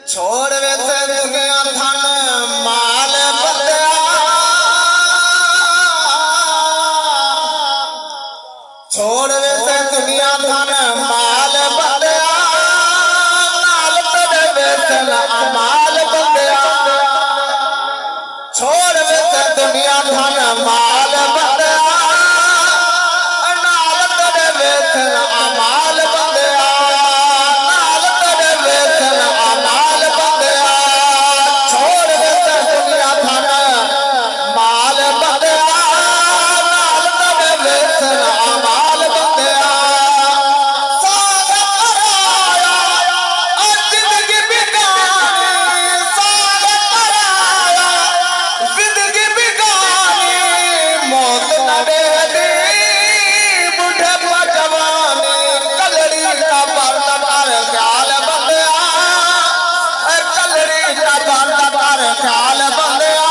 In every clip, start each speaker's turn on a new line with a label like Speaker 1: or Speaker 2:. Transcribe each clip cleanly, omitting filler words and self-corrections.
Speaker 1: छोड़ वैसे दुनिया धन माल बंदया, छोड़ वैसे दुनिया धन माल बंदया, नाल तेरे वैसन अमाल बंदया। छोड़ वैसे दुनिया धन माल बंदया, नाल तेरे वैसन अमाल बंदया, नाल तेरे वैसन अमाल बंदया। छोड़ वैसे दुनिया धन माल बंदया, नाल तेरे वैसन अमाल बंदया। साग पराया जिंदगी बिगानी, साग पराया जिंदगी बिगानी, मौत न देदी बुढ़े पर जवानी। कलड़ी का बंद कर ख्याल बंदया, कलड़ी का बंद कर ख्याल बंदया,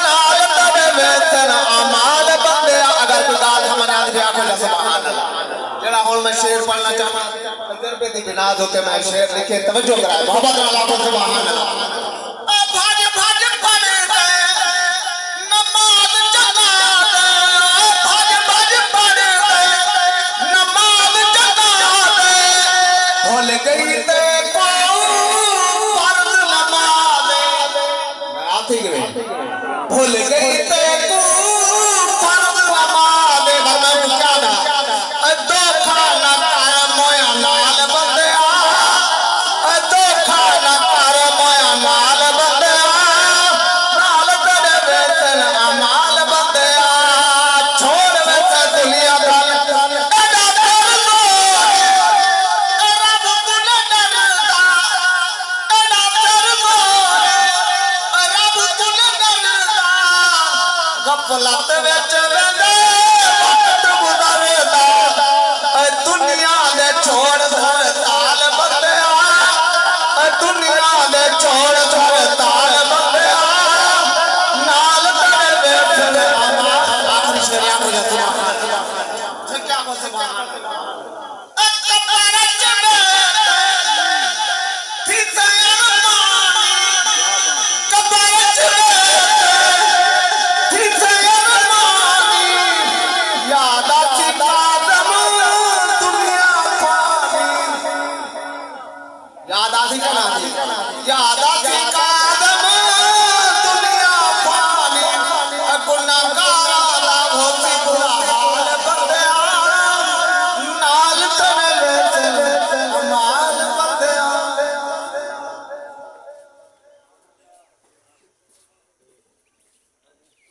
Speaker 1: नाल तेरे वैसन अमाल बंदया। अगर कोई गाल समझ आ जाए आखो सुभान अल्लाह। जरा हुन मैं शेर पढ़ना चाहना, तजर्बे दी बिना दो के मैं शेर लिखे तवज्जो कराए मोहब्बत नाल आखो सुभान अल्लाह। भज भज पढ़ दे नमाज जनात, भज भज पढ़ दे नमाज जनात, भूल गई ते को फर्ज नमाज। आती गए भूल गई ते को फर्ज नमाज। वरना क्या ना धोखा न कर मोया नाल बंदया, धोखा न कर मोया नाल बंदया, नाल तेरे वैसन अमाल बंदया। छोड़ वैसे दुनिया धन एड़ा दर्द रब तू न डरदा, एड़ा दर्द रब तू न डरदा। गफलत विच वेंदे वक्त गुज़रदा, दुनिया दे छोड़ धर ताल बंदया, दुनिया दे छोड़ धर ताल बंदया, नाल तेरे वैसन अमाल। आखिरी शेर याद हो जाता है क्या हो सुभान अल्लाह। याद आती कना थी, याद आती कादम दुनिया पानी, गुनाहगार दा होती बुरा हाल बंदया, नाल तेरे वैसन अमाल बंदया।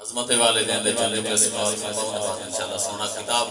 Speaker 2: अजमत वाले देंदे चले प्लस इंशाल्लाह सोना किताब